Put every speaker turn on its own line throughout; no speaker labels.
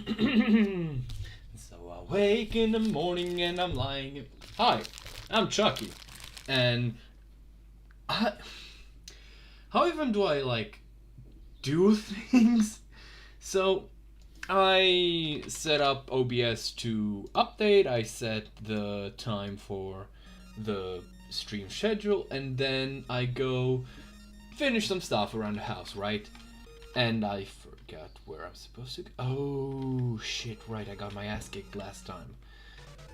So I wake in the morning and I'm lying. Hi, I'm Chucky. And I, how even do I do things? So I set up OBS to update. I set the time for the stream schedule, and then I go finish some stuff around the house, right? And I forgot where I'm supposed to go. Oh shit, right, I got my ass kicked last time.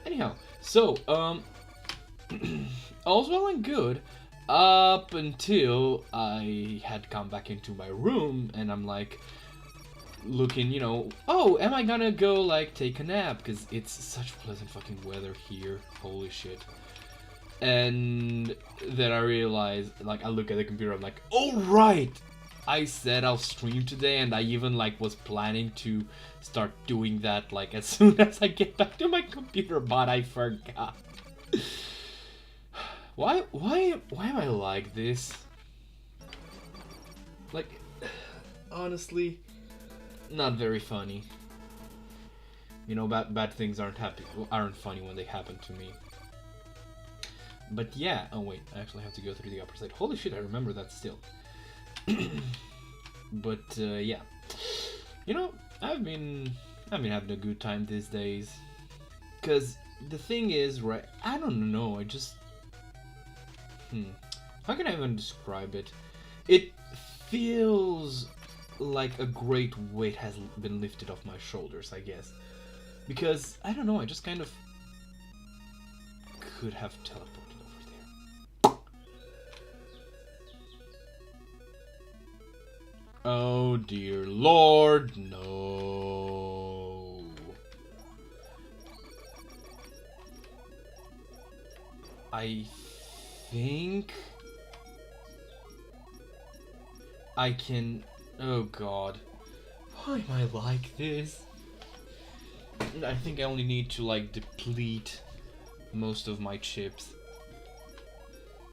Anyhow, so all's well and good up until I had come back into my room and I'm like looking, oh, am I gonna go take a nap? Because it's such pleasant fucking weather here. Holy shit. And then I realized, I look at the computer, I'm like, oh right! I said I'll stream today, and I even was planning to start doing that as soon as I get back to my computer, but I forgot. Why am I like this? Honestly, not very funny. Bad things aren't funny when they happen to me. But yeah, oh wait, I actually have to go through the upper side. Holy shit, I remember that still. But yeah, I've been having a good time these days. Cause the thing is, right? I don't know. I just, how can I even describe it? It feels like a great weight has been lifted off my shoulders, I guess. Because I don't know. I just kind of could have teleported over there. Oh dear Lord, no. I think I can... Oh god. Why am I like this? I think I only need to deplete most of my chips.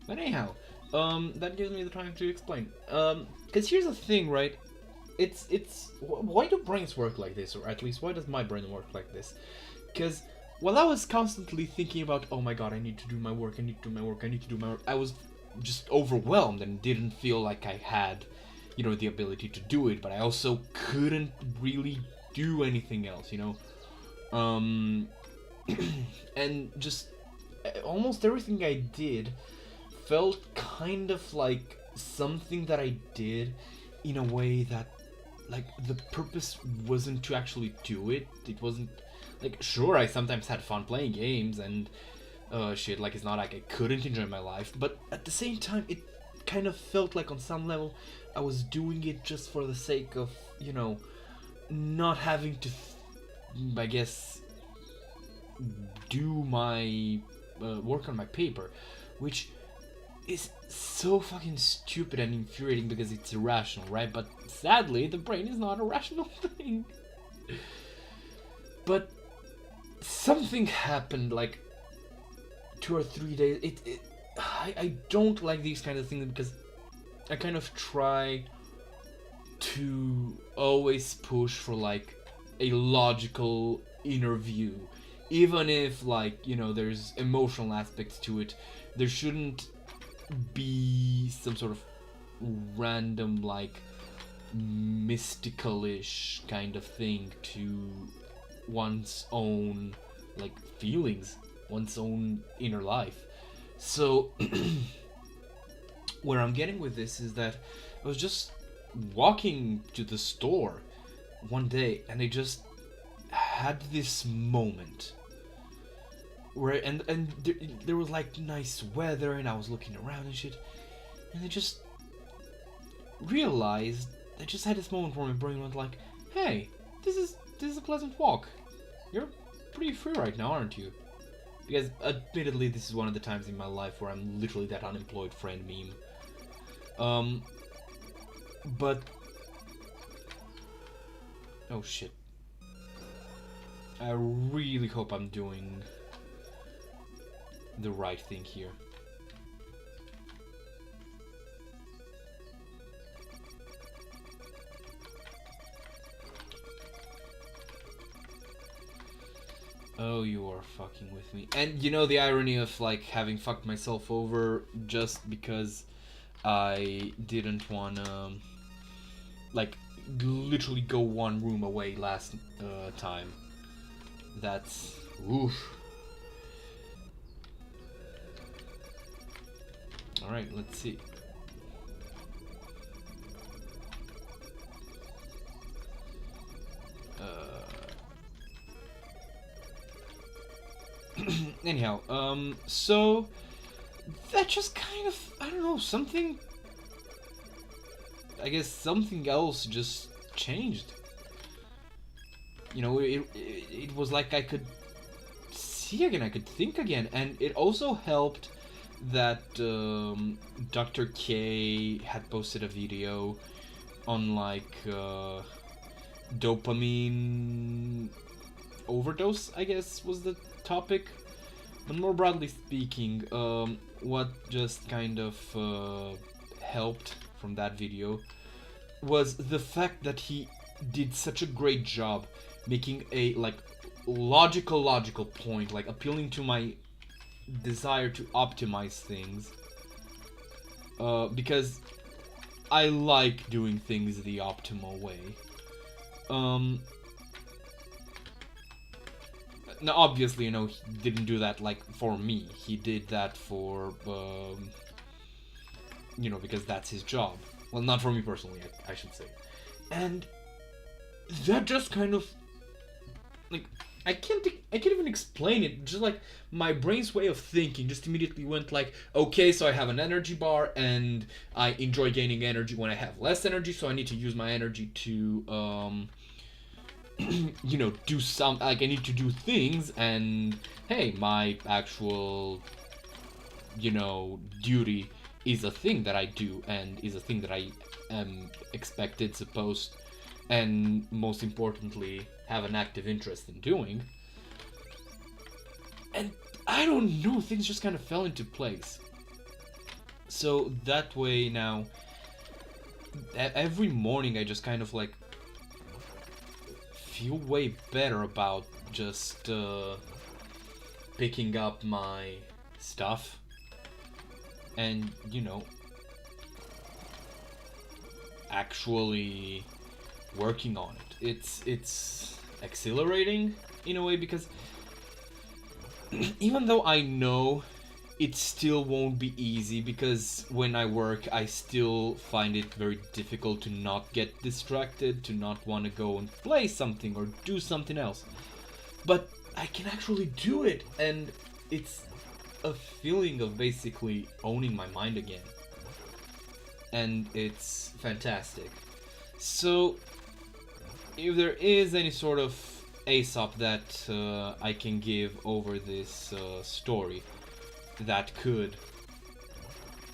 But anyhow, that gives me the time to explain. Because here's the thing, right? Why do brains work like this? Or at least, why does my brain work like this? Because while I was constantly thinking about, oh my god, I need to do my work, I need to do my work, I need to do my work, I was just overwhelmed and didn't feel like I had, the ability to do it, but I also couldn't really do anything else, and just almost everything I did felt kind of like something that I did in a way that the purpose wasn't to actually do it. It wasn't sure, I sometimes had fun playing games and shit, it's not like I couldn't enjoy my life, but at the same time it kind of felt like on some level I was doing it just for the sake of, not having to I guess do my work on my paper, which is so fucking stupid and infuriating because it's irrational, right? But sadly, the brain is not a rational thing. But something happened 2 or 3 days. I don't like these kind of things because I kind of try to always push for a logical inner view, even if there's emotional aspects to it. There shouldn't be some sort of random mystical-ish kind of thing to one's own feelings, one's own inner life. So where I'm getting with this is that I was just walking to the store one day and I just had this moment where and there was nice weather and I was looking around and shit, and I just realized, I just had this moment where my brain went hey, this is a pleasant walk. You're pretty free right now, aren't you? Because admittedly this is one of the times in my life where I'm literally that unemployed friend meme. But oh shit. I really hope I'm doing the right thing here. Oh, you are fucking with me. And you know the irony of like having fucked myself over just because I didn't wanna like literally go one room away last time. That's oof. All right, let's see. Anyhow, so that just kind of, I don't know, something, I guess something else just changed. You know, it was like I could see again, I could think again, and it also helped that Dr. K had posted a video on like dopamine overdose, I guess was the topic. But more broadly speaking, what just kind of helped from that video was the fact that he did such a great job making a like logical point, like appealing to my desire to optimize things, because I like doing things the optimal way. Now, obviously, you know, he didn't do that, like, for me. He did that for, you know, because that's his job. Well, not for me personally, I should say. And that just kind of, like, I can't even explain it. Just, like, my brain's way of thinking just immediately went like, okay, so I have an energy bar, and I enjoy gaining energy when I have less energy, so I need to use my energy to, you know, do some, like, I need to do things, and hey, my actual, you know, duty is a thing that I do, and is a thing that I am expected, supposed, and most importantly, have an active interest in doing. And I don't know, things just kind of fell into place. So that way now, every morning I just kind of like feel way better about just picking up my stuff and, you know, actually working on it. It's exhilarating in a way, because even though I know it still won't be easy, because when I work I still find it very difficult to not get distracted, to not want to go and play something or do something else. But I can actually do it, and it's a feeling of basically owning my mind again. And it's fantastic. So, if there is any sort of Aesop that I can give over this story that could,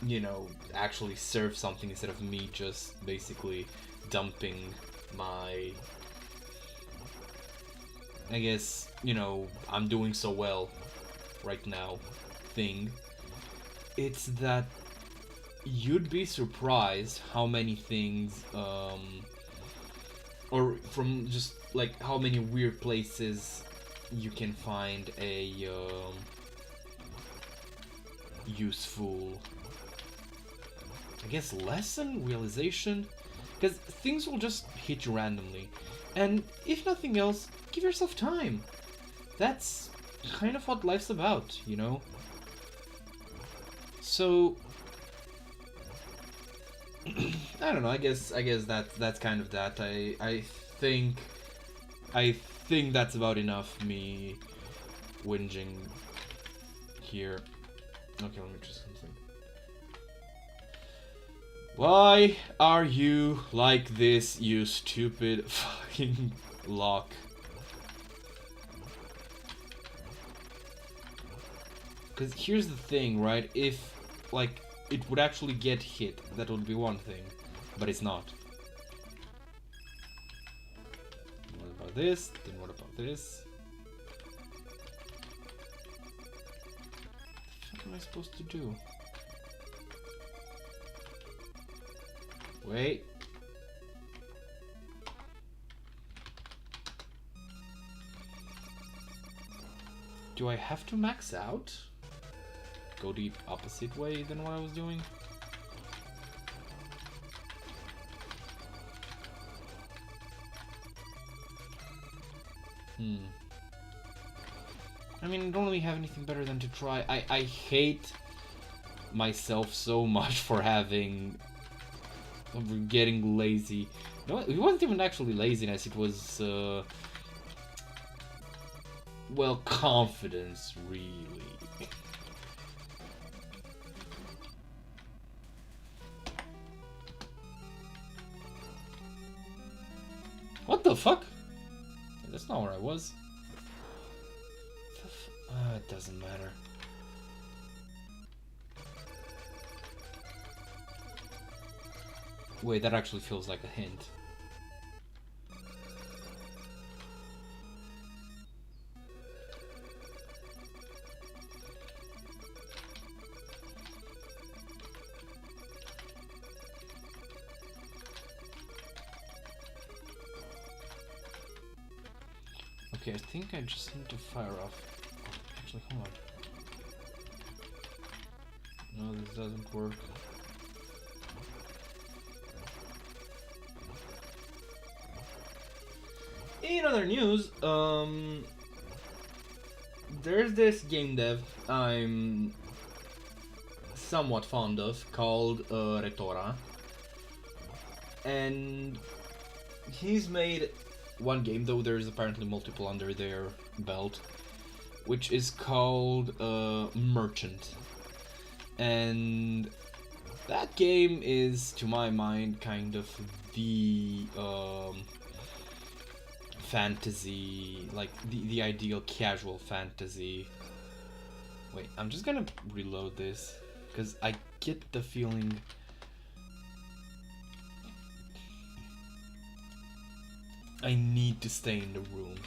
you know, actually serve something instead of me just basically dumping my, I guess, you know, I'm doing so well right now thing, it's that you'd be surprised how many things, or from just like how many weird places you can find a useful, I guess, lesson, realization, because things will just hit you randomly, and if nothing else, give yourself time. That's kind of what life's about, you know? So I don't know, I guess that's kind of that. I think that's about enough me whinging here. Okay, let me just something. Why are you like this, you stupid fucking lock? Because here's the thing, right? If, like, it would actually get hit, that would be one thing. But it's not. What about this? Then what about this? What am I supposed to do? Wait. do I have to max out? Go the opposite way than what I was doing? I mean, I don't really have anything better than to try. I hate myself so much for getting lazy. No, it wasn't even actually laziness, it was, well, confidence, really. What the fuck? That's not where I was. It doesn't matter. Wait, that actually feels like a hint. Okay, I think I just need to fire off. Actually, hold on. No, this doesn't work. In other news, there's this game dev I'm somewhat fond of called Retora, and he's made one game, though there's apparently multiple under their belt, which is called Merchant, and that game is, to my mind, kind of the fantasy, like the ideal casual fantasy. Wait, I'm just gonna reload this because I get the feeling I need to stay in the room.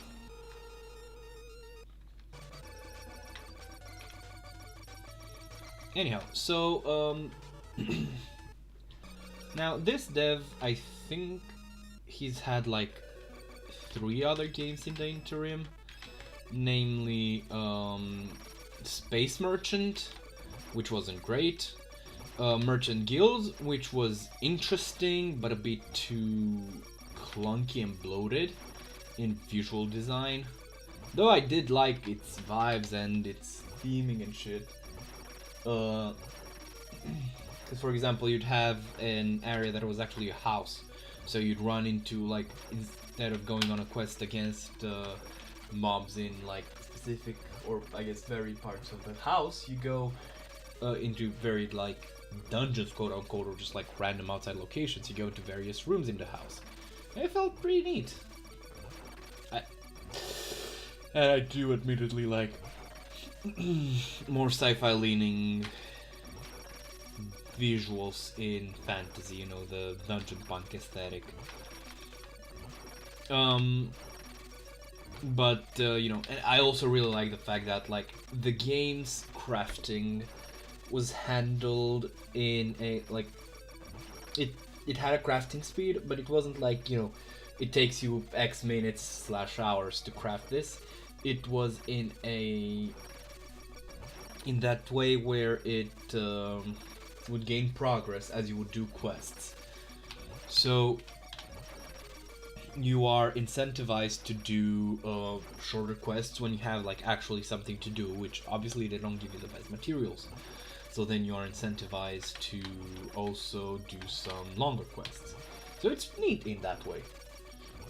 Anyhow, so now this dev, I think he's had like 3 other games in the interim, namely Space Merchant, which wasn't great, Merchant Guild, which was interesting but a bit too clunky and bloated in visual design, though I did like its vibes and its theming and shit. Because for example, you'd have an area that was actually a house, so you'd run into, like, instead of going on a quest against mobs in like specific or I guess varied parts of the house, you go into varied like dungeons, quote unquote, or just like random outside locations. You go to various rooms in the house. It felt pretty neat. And I do admittedly like more sci-fi leaning visuals in fantasy, you know, the dungeon punk aesthetic. But you know, and I also really like the fact that like the game's crafting was handled in a like it had a crafting speed, but it wasn't like, you know, it takes you X minutes / hours to craft this. It was in that way where it would gain progress as you would do quests. So you are incentivized to do shorter quests when you have like actually something to do, which obviously they don't give you the best materials. So then you are incentivized to also do some longer quests. So it's neat in that way.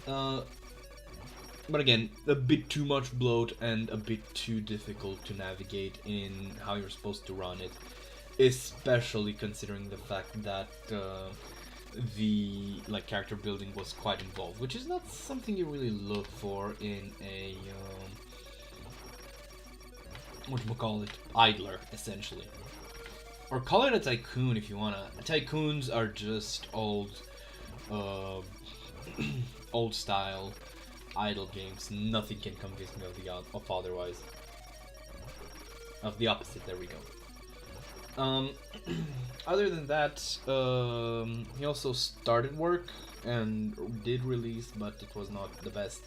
But again, a bit too much bloat and a bit too difficult to navigate in how you're supposed to run it, especially considering the fact that the like character building was quite involved, which is not something you really look for in a whatchamacallit, idler, essentially. Or call it a tycoon if you wanna. Tycoons are just old old style idle games. Nothing can convince me of otherwise. Of the opposite, there we go. Other than that, he also started work and did release, but it was not the best,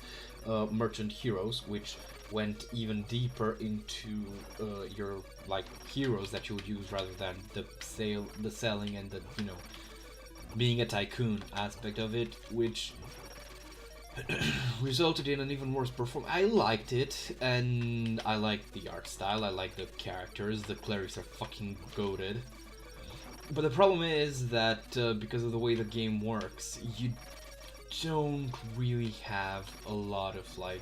merchant heroes, which went even deeper into your like heroes that you would use rather than the selling and the being a tycoon aspect of it, which resulted in an even worse performance. I liked it, and I like the art style, I like the characters, the clerics are fucking goated. But the problem is that because of the way the game works, you don't really have a lot of like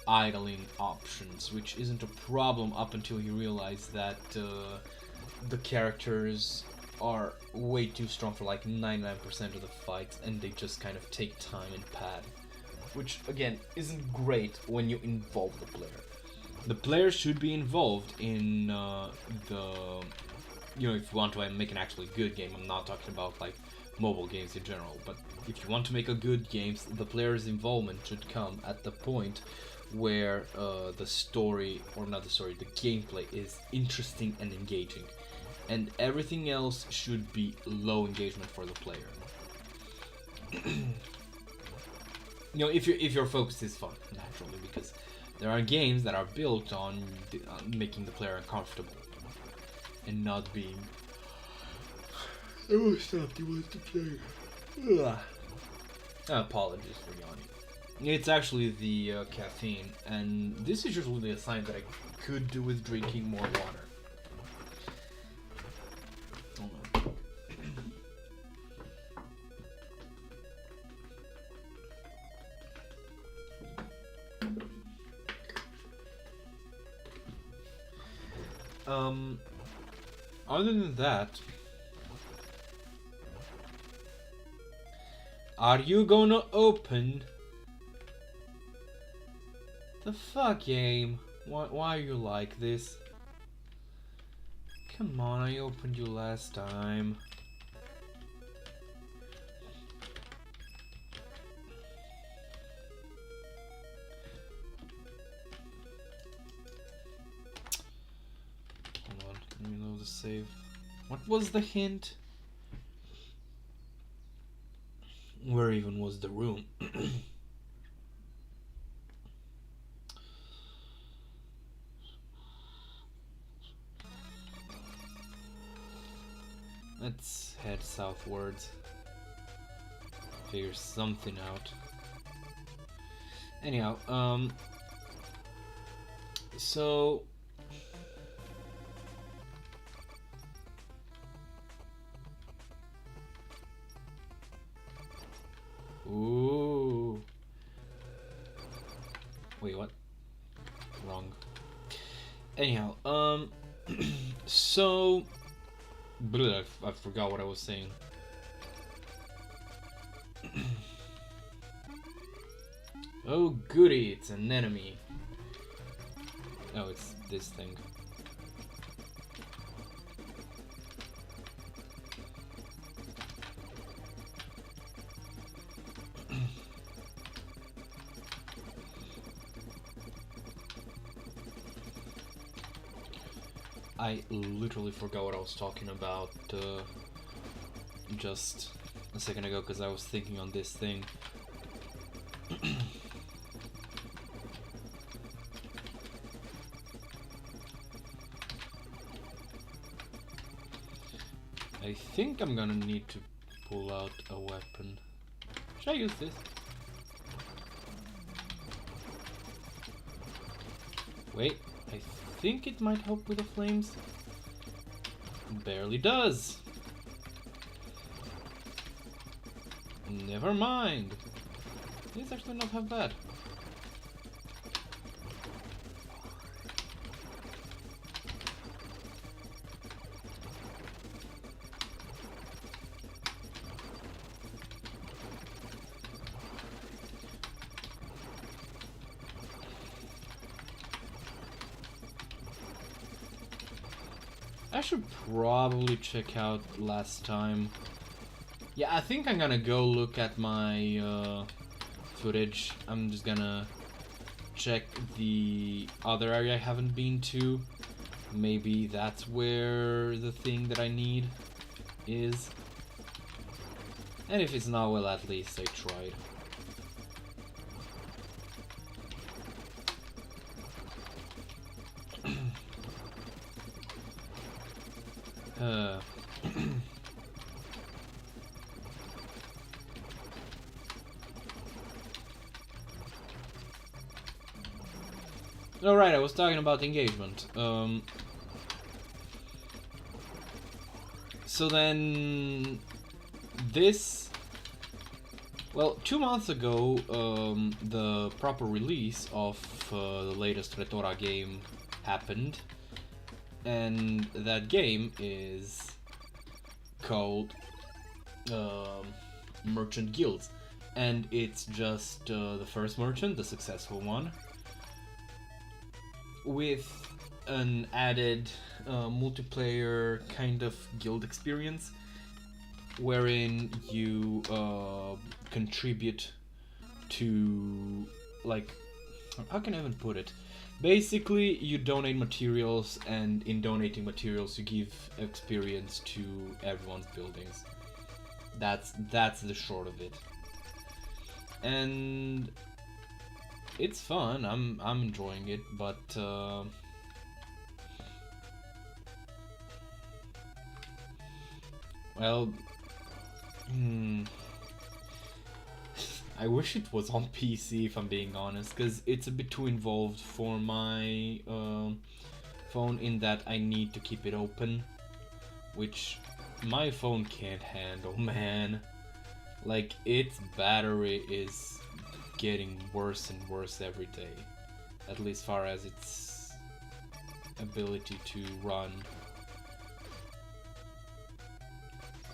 idling options, which isn't a problem up until you realize that the characters are way too strong for like 99% of the fights, and they just kind of take time and pad, which again isn't great when you involve the player. The player should be involved in the if you want to make an actually good game. I'm not talking about like mobile games in general, but if you want to make a good game, the player's involvement should come at the point where the story, or not the story, the gameplay is interesting and engaging, and everything else should be low engagement for the player. If your focus is fun, naturally, because there are games that are built on making the player uncomfortable and not being. Oh, stop! You want to play? Ugh. Apologies for yawning. It's actually the caffeine, and this is usually a sign that I could do with drinking more water. Other than that, are you gonna open the fuck game? Why are you like this? Come on, I opened you last time. Hold on, let me know the save. What was the hint? Where even was the room? Let's head southwards. Figure something out. Anyhow, so ooh. Wait, what? Wrong. Anyhow, so I forgot what I was saying. Oh goody, it's an enemy. Oh, it's this thing. I literally forgot what I was talking about just a second ago, because I was thinking on this thing. I think I'm gonna need to pull out a weapon. Should I use this? Wait, I think it might help with the flames. Barely does. Never mind. It's actually not half bad. I should probably check out last time. Yeah, I think I'm gonna go look at my footage. I'm just gonna check the other area I haven't been to. Maybe that's where the thing that I need is. And if it's not, well, at least I tried. Uh, Alright, I was talking about engagement. So then this, well, 2 months ago, the proper release of the latest Retora game happened, and that game is called Merchant Guilds, and it's just the first merchant, the successful one, with an added multiplayer kind of guild experience, wherein you contribute to, like, how can I even put it? Basically, you donate materials, and in donating materials, you give experience to everyone's buildings. That's the short of it, and it's fun. I'm enjoying it, but well, I wish it was on PC, if I'm being honest, because it's a bit too involved for my phone, in that I need to keep it open, which my phone can't handle, man. Like, its battery is getting worse and worse every day, at least far as its ability to run.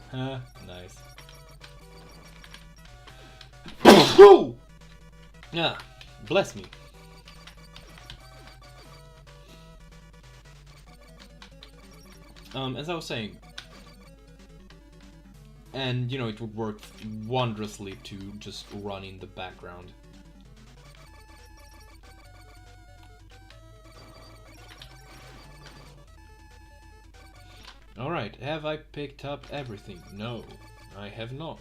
Huh, nice. Yeah, bless me. As I was saying, and you know, it would work wondrously to just run in the background. Alright, have I picked up everything? No, I have not.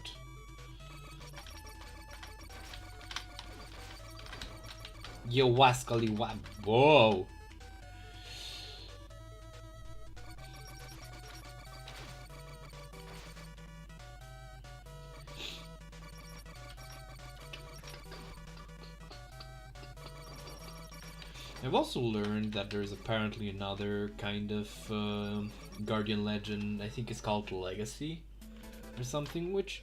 Yo, Wascally Wab. Whoa! I've also learned that there's apparently another kind of Guardian Legend, I think it's called Legacy or something, which,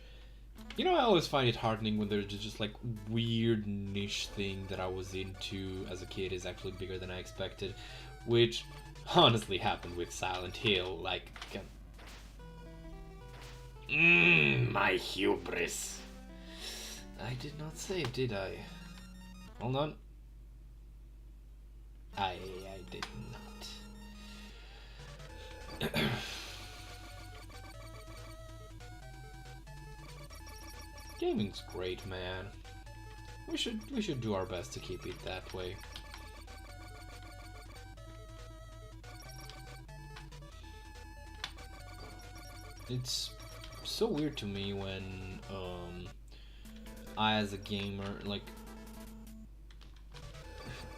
you know, I always find it heartening when there's just like weird niche thing that I was into as a kid is actually bigger than I expected, which honestly happened with Silent Hill, like... my hubris. I did not save, did I? Hold on. I did not. Gaming's great, man. We should do our best to keep it that way. It's so weird to me when I, as a gamer, like,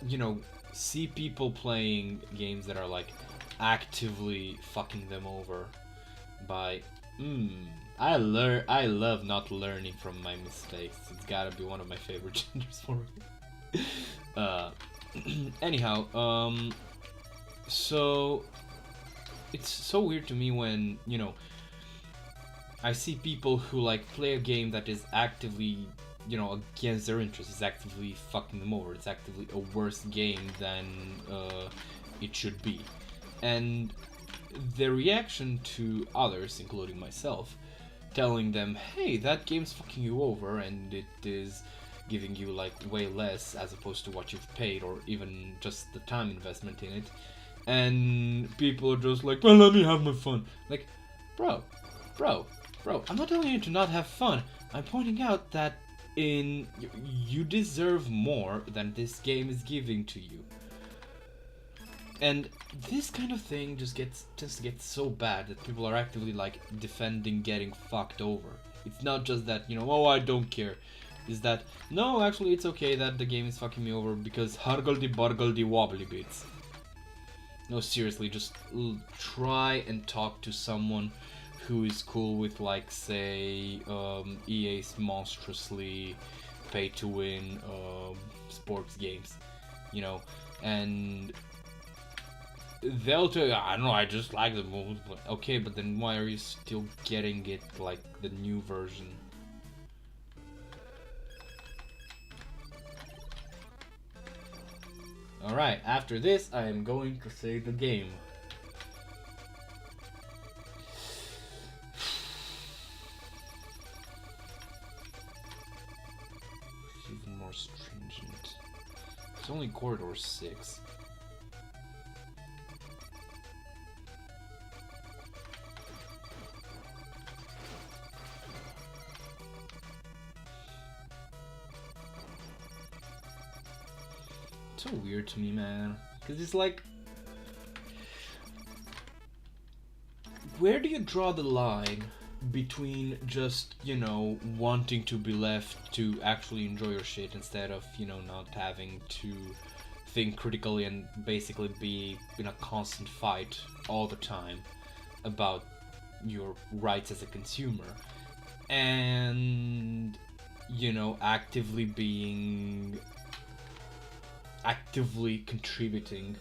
you know, see people playing games that are like actively fucking them over by I love not learning from my mistakes. It's gotta be one of my favorite genders for me. Anyhow, so it's so weird to me when, you know, I see people who like play a game that is actively, you know, against their interests, is actively fucking them over. It's actively a worse game than it should be. And their reaction to others, including myself, telling them, hey, that game's fucking you over and it is giving you like way less as opposed to what you've paid, or even just the time investment in it. And people are just like, well, let me have my fun. Like, bro, I'm not telling you to not have fun. I'm pointing out that you deserve more than this game is giving to you. And this kind of thing just tends to get so bad that people are actively like defending getting fucked over. It's not just that, you know, oh, I don't care. Is that, no, actually it's okay that the game is fucking me over because hargledy bargledy wobbly bits. No, seriously, just try and talk to someone who is cool with, like, say, EA's monstrously pay-to-win sports games, you know, and they'll tell you, I don't know, I just like the moves, but okay, but then why are you still getting it, like, the new version? Alright, after this, I am going to save the game. Even more stringent. It's only corridor 6. It's so weird to me, man. Because it's like, where do you draw the line between just, you know, wanting to be left to actually enjoy your shit instead of, you know, not having to think critically and basically be in a constant fight all the time about your rights as a consumer, and, you know, actively contributing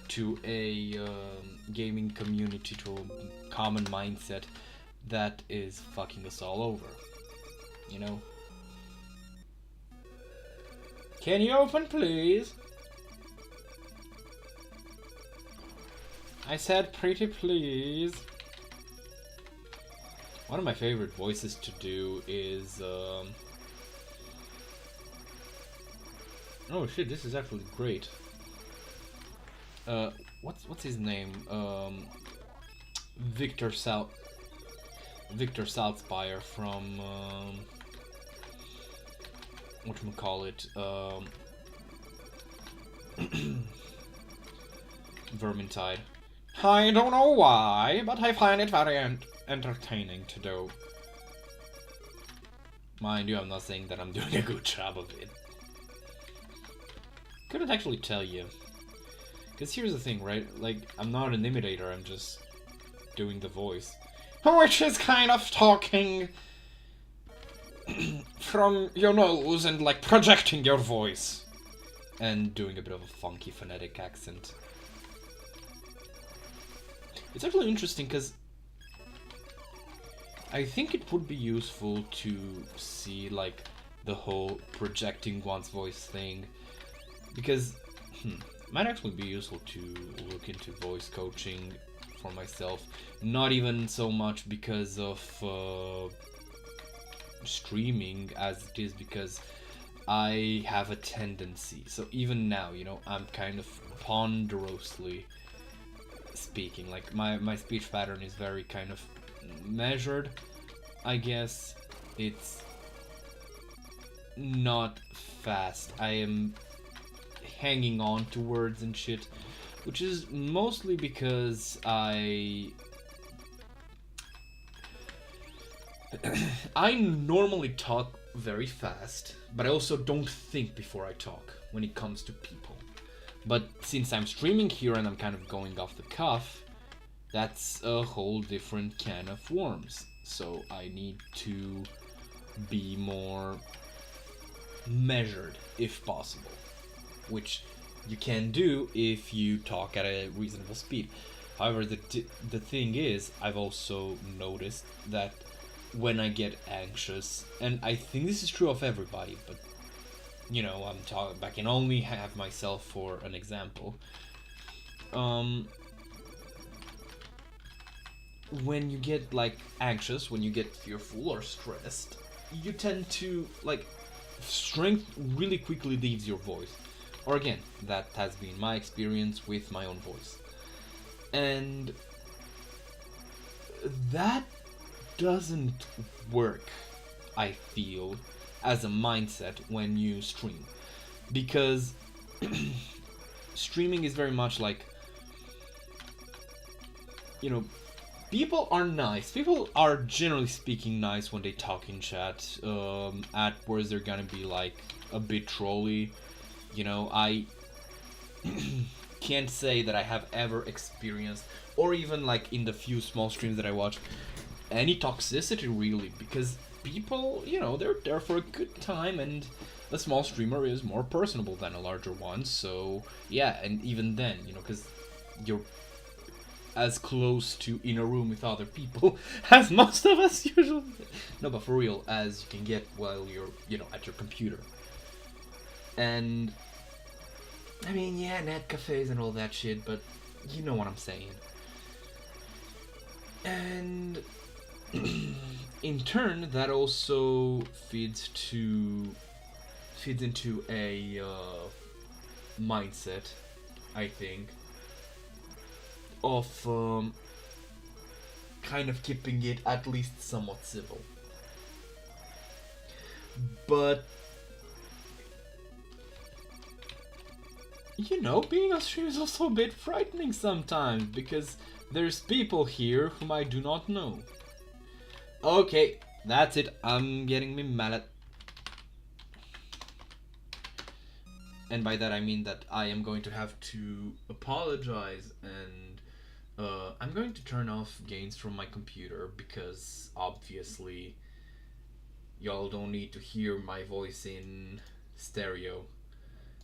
to a gaming community, to a common mindset that is fucking us all over, you know? Can you open, please? I said pretty please. One of my favorite voices to do is oh shit, this is actually great. What's his name? Victor Saltzpyre from whatchamacallit, Vermintide. I don't know why, but I find it very entertaining to do. Mind you, I'm not saying that I'm doing a good job of it. Couldn't actually tell you. Because here's the thing, right? Like, I'm not an imitator, I'm just doing the voice. Which is kind of talking from your nose and, like, projecting your voice. And doing a bit of a funky phonetic accent. It's actually interesting because I think it would be useful to see, like, the whole projecting one's voice thing. Because it might actually be useful to look into voice coaching for myself. Not even so much because of streaming as it is because I have a tendency. So even now, you know, I'm kind of ponderously speaking. Like, my speech pattern is very kind of measured, I guess. It's not fast. I am hanging on to words and shit, which is mostly because I normally talk very fast, but I also don't think before I talk when it comes to people. But since I'm streaming here and I'm kind of going off the cuff, that's a whole different can of worms. So I need to be more measured if possible, which you can do if you talk at a reasonable speed. However, the thing is, I've also noticed that when I get anxious, and I think this is true of everybody, but you know, I can only have myself for an example. When you get, like, anxious, when you get fearful or stressed, you tend to, like, strength really quickly leaves your voice. Or again, that has been my experience with my own voice. And that doesn't work, I feel, as a mindset when you stream. Because streaming is very much like, you know, people are nice. People are generally speaking nice when they talk in chat. At worst, they're gonna be like a bit trolly. You know, I can't say that I have ever experienced, or even like in the few small streams that I watch, any toxicity really, because people, you know, they're there for a good time, and a small streamer is more personable than a larger one. So yeah, and even then, you know, because you're as close to in a room with other people as most of us usually. No, but for real, as you can get while you're, you know, at your computer. And I mean, yeah, net cafes and all that shit, but you know what I'm saying. And in turn, that also feeds into a mindset, I think, of kind of keeping it at least somewhat civil. But you know, being on stream is also a bit frightening sometimes, because there's people here whom I do not know. Okay, that's it. I'm getting me mad at. And by that I mean that I am going to have to apologize, and I'm going to turn off gains from my computer, because obviously y'all don't need to hear my voice in stereo.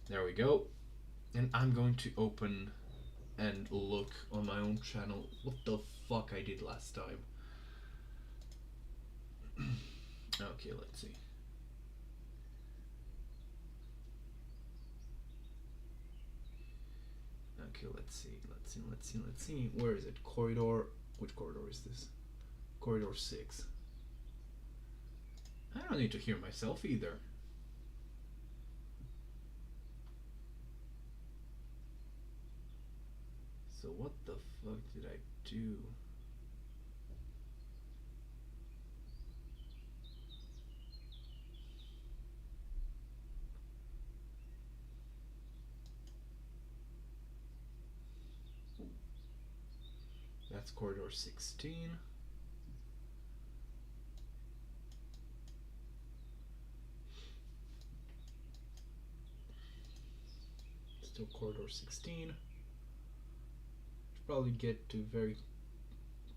There we go. And I'm going to open and look on my own channel what the fuck I did last time. Okay, let's see. Okay, let's see. Where is it? Corridor. Which corridor is this? Corridor 6. I don't need to hear myself either. So what the fuck did I do? That's corridor 16. Still corridor 16. Should probably get to very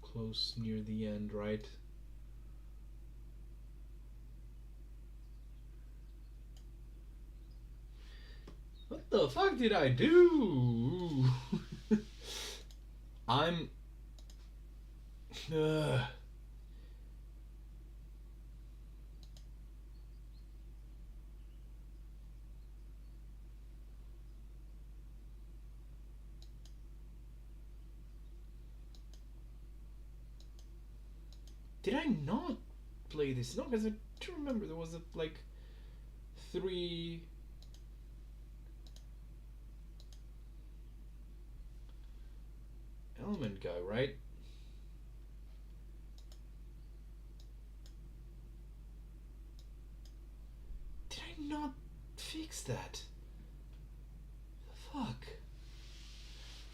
close near the end, right? What the fuck did I do? I'm... Did I not play this? No, because I do remember there was a, like, 3... element guy, right? Did I not fix that? The fuck?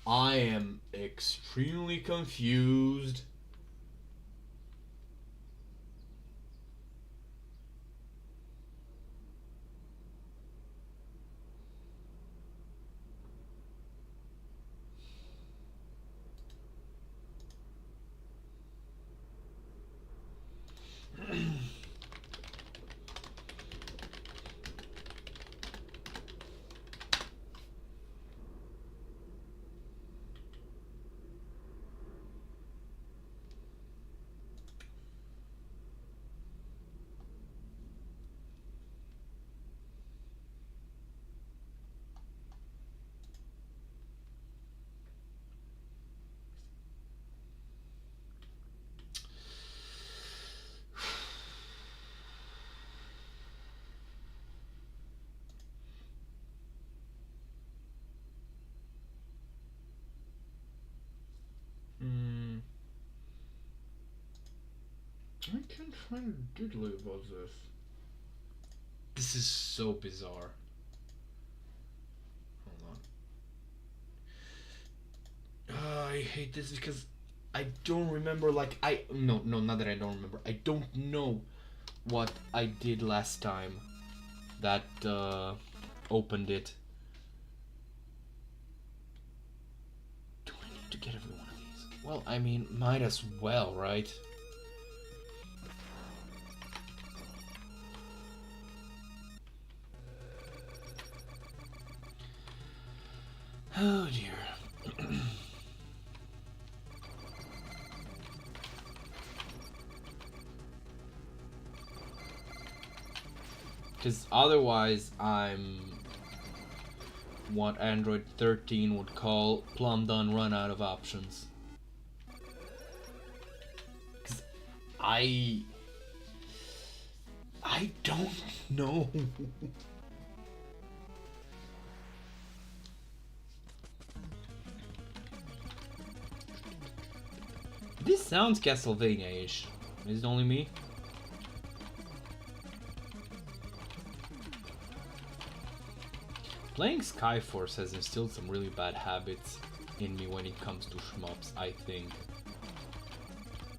I am extremely confused. I can't find a diddly about this. This is so bizarre. Hold on. I hate this because I don't remember, like, no, not that I don't remember. I don't know what I did last time that opened it. Well, I mean, might as well, right? Oh dear. Because otherwise I'm what Android 13 would call plumb done, run out of options. Because I don't know. This sounds Castlevania-ish. Is it only me? Playing Skyforce has instilled some really bad habits in me when it comes to shmups, I think.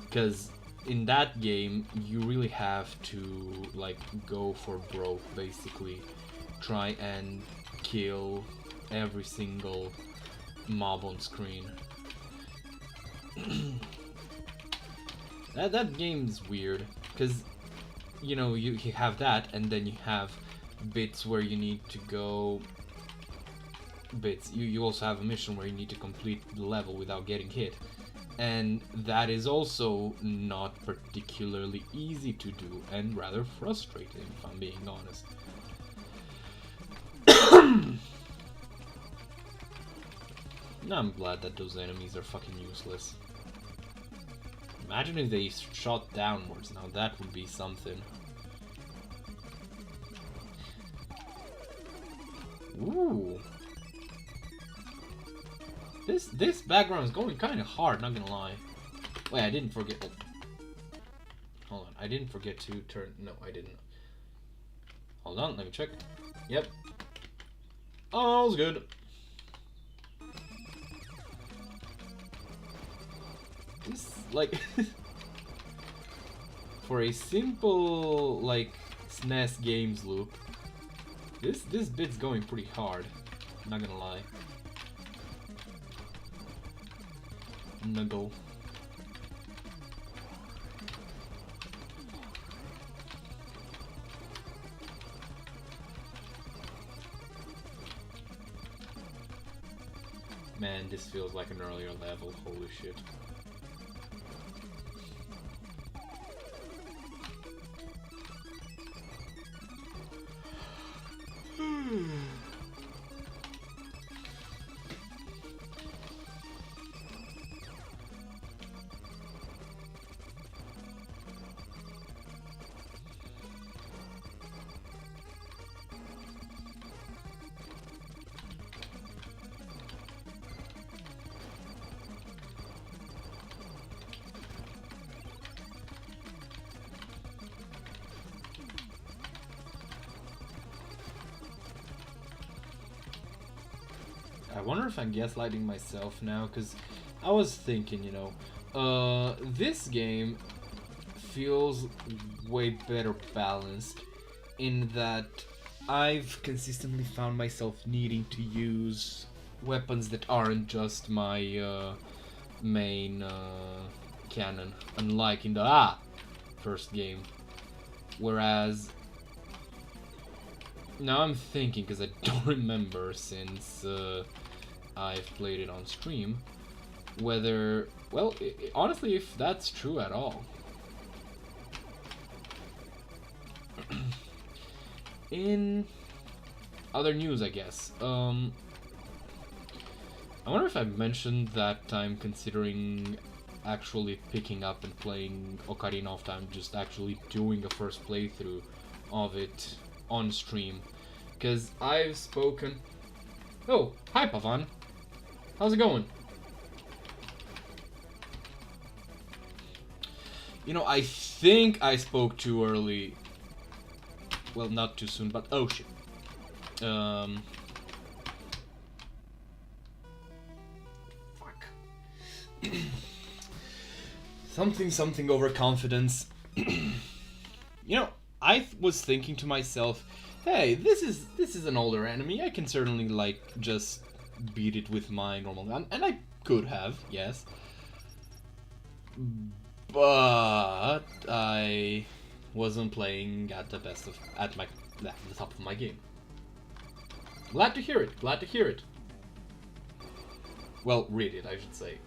Because in that game, you really have to, like, go for broke, basically. Try and kill every single mob on screen. That game's weird, because, you know, you have that, and then you have bits where you need to go... You also have a mission where you need to complete the level without getting hit. And that is also not particularly easy to do, and rather frustrating, if I'm being honest. I'm glad that those enemies are fucking useless. Imagine if they shot downwards, now that would be something. Ooh. This background is going kind of hard, not gonna lie. Wait, I didn't forget. Oh. Hold on, I didn't forget to turn. No, I didn't. Hold on, let me check. Yep. All's good. This, like, for a simple, like, SNES games loop, this bit's going pretty hard. Not gonna lie. Nuggle. Man, this feels like an earlier level, holy shit. I wonder if I'm gaslighting myself now, because I was thinking, you know, this game feels way better balanced in that I've consistently found myself needing to use weapons that aren't just my main canon, unlike in the first game. Whereas now I'm thinking, because I don't remember since I've played it on stream, whether, well, honestly, if that's true at all. In other news, I guess, I wonder if I've mentioned that I'm considering actually picking up and playing Ocarina of Time, just actually doing a first playthrough of it on stream, because I've spoken... Oh, hi Pavan! How's it going? You know, I think I spoke too early. Well, not too soon, but oh shit. Fuck. something overconfidence. You know, I was thinking to myself, hey, this is an older enemy. I can certainly, like, just beat it with my normal gun, and I could have, yes. but I wasn't playing at the top of my game. Glad to hear it. Glad to hear it. Well, read it, I should say.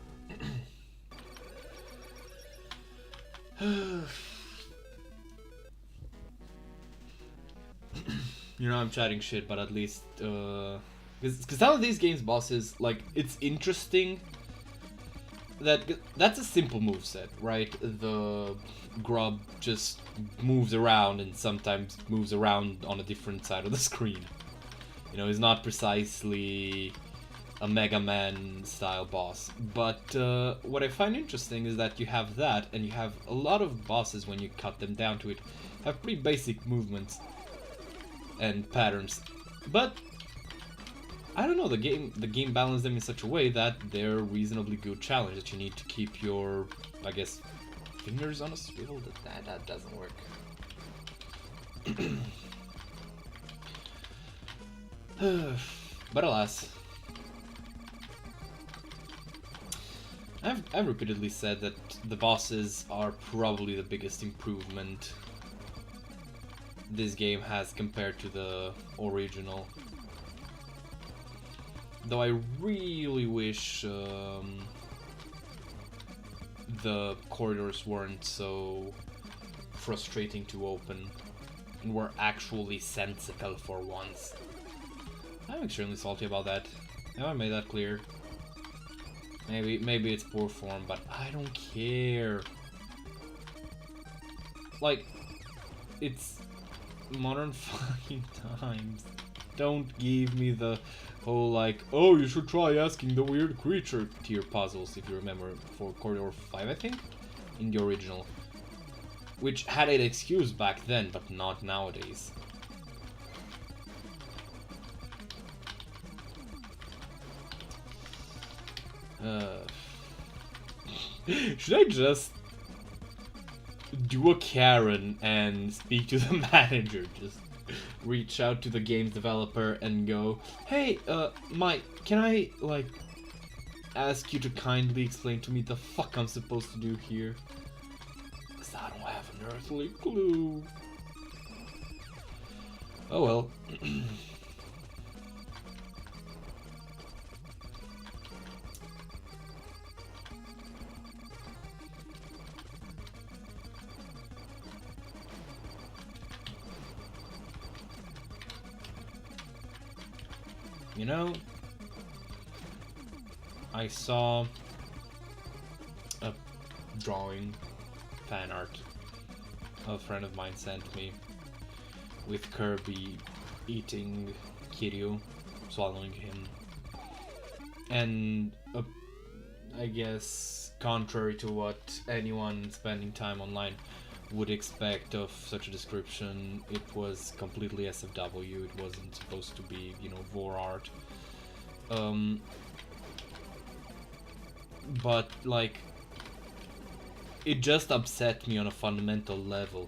You know, I'm chatting shit, but at least because some of these games bosses, like, it's interesting that that's a simple moveset, right? The grub just moves around and sometimes moves around on a different side of the screen. You know, it's not precisely a Mega Man style boss. But what I find interesting is that you have that, and you have a lot of bosses when you cut them down to it, have pretty basic movements and patterns. But I don't know, the game balanced them in such a way that they're reasonably good challenge that you need to keep your, I guess, fingers on a swivel. That doesn't work. But alas, I've repeatedly said that the bosses are probably the biggest improvement this game has compared to the original. Though I really wish the corridors weren't so frustrating to open and were actually sensical for once. I'm extremely salty about that. Have I made that clear? Maybe it's poor form, but I don't care. Like, it's modern fucking times. Don't give me the whole like, oh, you should try asking the weird creature tier puzzles, if you remember, for Corridor 5, I think, in the original. Which had an excuse back then, but not nowadays. Should I just do a Karen and speak to the manager? Just reach out to the game's developer and go, hey, Mike, can I, like, ask you to kindly explain to me the fuck I'm supposed to do here? Because I don't have an earthly clue. Oh well. You know, I saw a drawing, fan art, a friend of mine sent me with Kirby eating Kiryu, swallowing him. And I guess, contrary to what anyone spending time online would expect of such a description, it was completely SFW. It wasn't supposed to be, you know, vor art. But, like, it just upset me on a fundamental level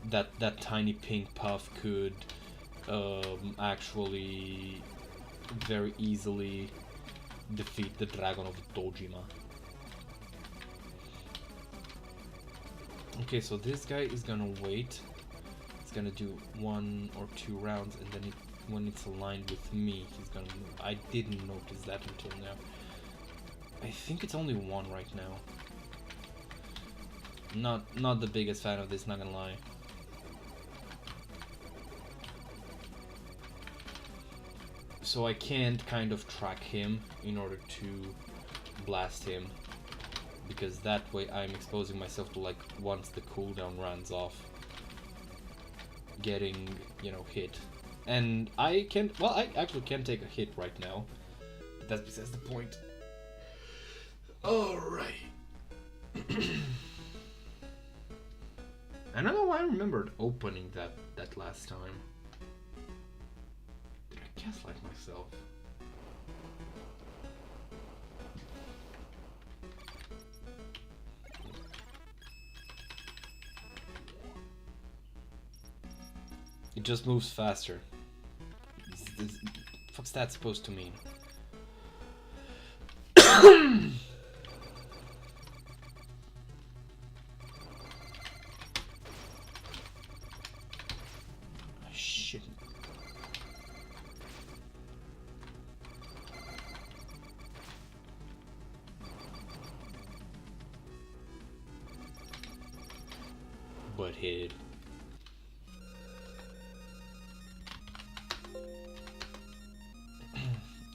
that that tiny pink puff could actually very easily defeat the Dragon of Dojima. Okay, so this guy is gonna wait. He's gonna do 1 or 2 rounds, and then when it's aligned with me, he's gonna move. I didn't notice that until now. I think it's only 1 right now. Not the biggest fan of this, not gonna lie. So I can't kind of track him in order to blast him, because that way I'm exposing myself to, like, once the cooldown runs off, getting, you know, hit. And I can, well, I actually can take a hit right now, but that's besides the point. Alright. I don't know why I remembered opening that last time. Did I gaslight myself? It just moves faster. What's that supposed to mean? butthead.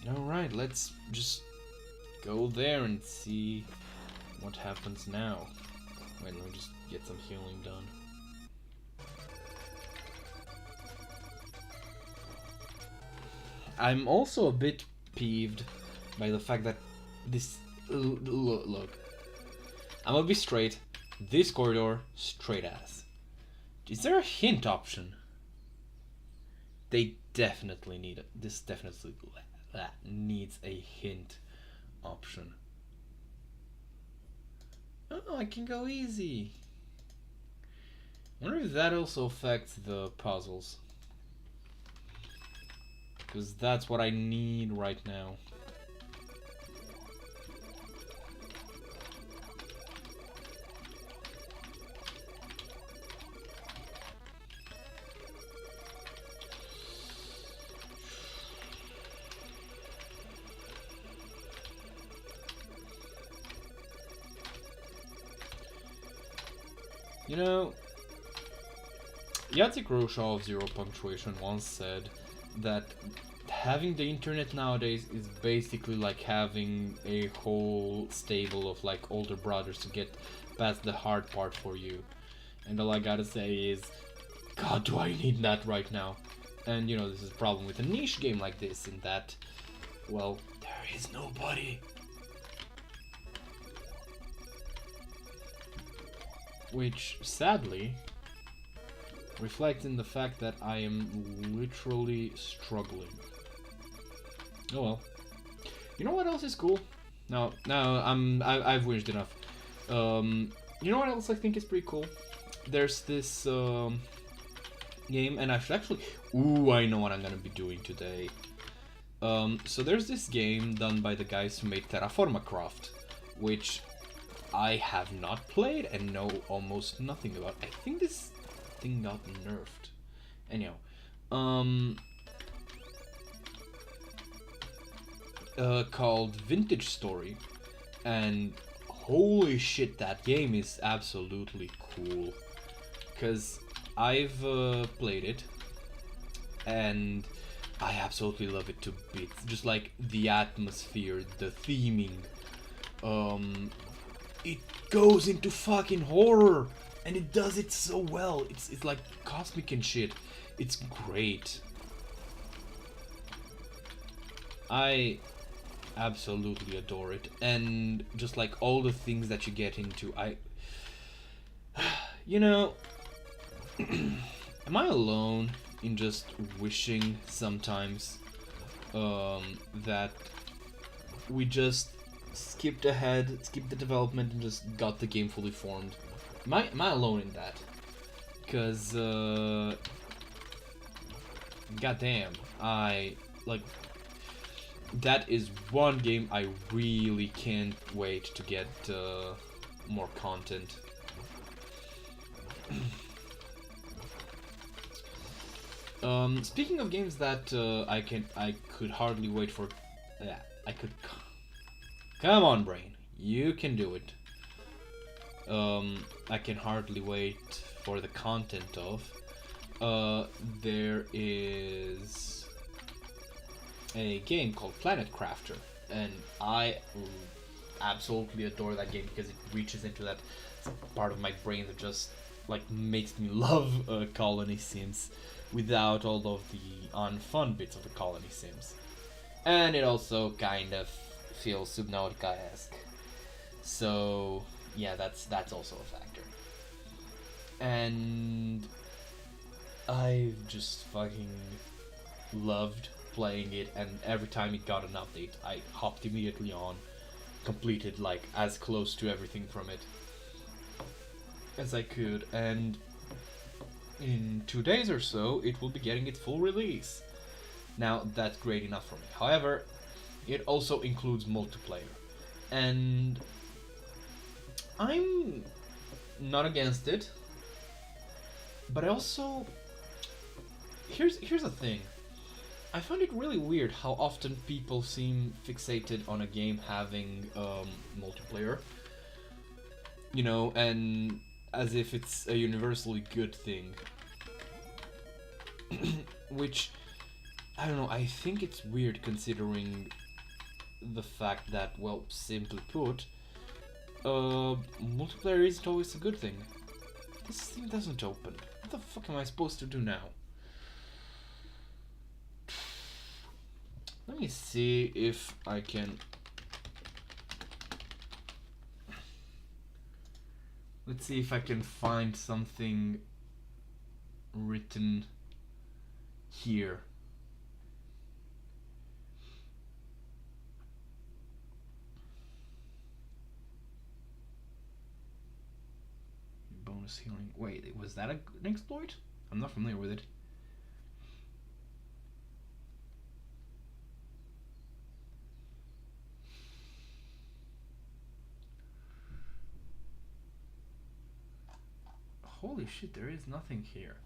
Alright, let's just go there and see what happens now. Wait, let me just get some healing done. I'm also a bit peeved by the fact that this... Look. I'm gonna be straight. This corridor, straight ass. Is there a hint option? They definitely need it. This definitely needs a hint option. Oh, I can go easy. I wonder if that also affects the puzzles. Because that's what I need right now. You know, Jacek Roshaw of Zero Punctuation once said that having the internet nowadays is basically like having a whole stable of like older brothers to get past the hard part for you. And all I gotta say is, God, do I need that right now? And you know, this is a problem with a niche game like this, in that, well, there is nobody. Which, sadly, reflects in the fact that I am literally struggling. Oh well. You know what else is cool? No, I've whinged enough. You know what else I think is pretty cool? There's this game, and I should actually... Ooh, I know what I'm gonna be doing today. So there's this game done by the guys who made Terraformacraft, which I have not played and know almost nothing about. I think this thing got nerfed. Anyhow, called Vintage Story, and holy shit, that game is absolutely cool. Cause I've played it, and I absolutely love it to bits. Just like the atmosphere, the theming, it goes into fucking horror, and it does it so well. It's like cosmic and shit. It's great. I absolutely adore it, and just like all the things that you get into, you know, am I alone in just wishing sometimes that we just skipped ahead, skipped the development, and just got the game fully formed? Am I alone in that? Because, goddamn, that is one game I really can't wait to get more content. Speaking of games that I could hardly wait for. Come on, brain, you can do it. I can hardly wait for the content of. There is a game called Planet Crafter, and I absolutely adore that game because it reaches into that part of my brain that just like makes me love colony sims without all of the unfun bits of the colony sims, and it also kind of feels Subnautica-esque. So yeah, that's also a factor. And I've just fucking loved playing it, and every time it got an update, I hopped immediately on, completed like as close to everything from it as I could, and in 2 days or so it will be getting its full release. Now that's great enough for me. However, it also includes multiplayer, and I'm not against it, but I also here's the thing. I find it really weird how often people seem fixated on a game having multiplayer. You know, and as if it's a universally good thing. Which, I don't know, I think it's weird considering the fact that, well, simply put, multiplayer isn't always a good thing. This thing doesn't open. What the fuck am I supposed to do now? Let me see if I can... Let's see if I can find something written here. Bonus healing. Wait, was that an exploit? I'm not familiar with it. Holy shit, there is nothing here.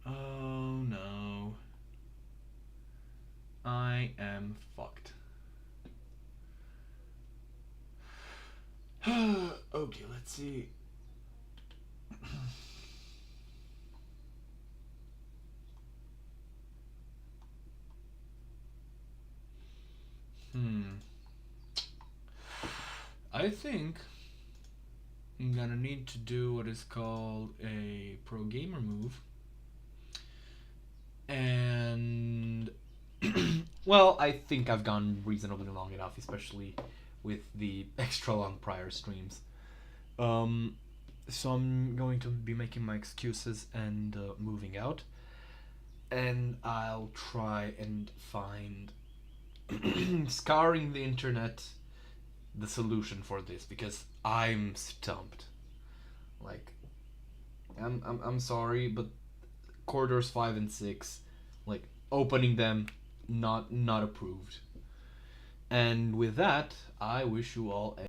Oh no. I am fucked. Okay, let's see. I think I'm gonna need to do what is called a pro gamer move. And well, I think I've gone reasonably long enough, especially with the extra long prior streams. So I'm going to be making my excuses and moving out, and I'll try and find scouring the internet the solution for this, because I'm stumped. Like, I'm sorry, but corridors 5 and 6, like, opening them, not approved. And with that, I wish you all a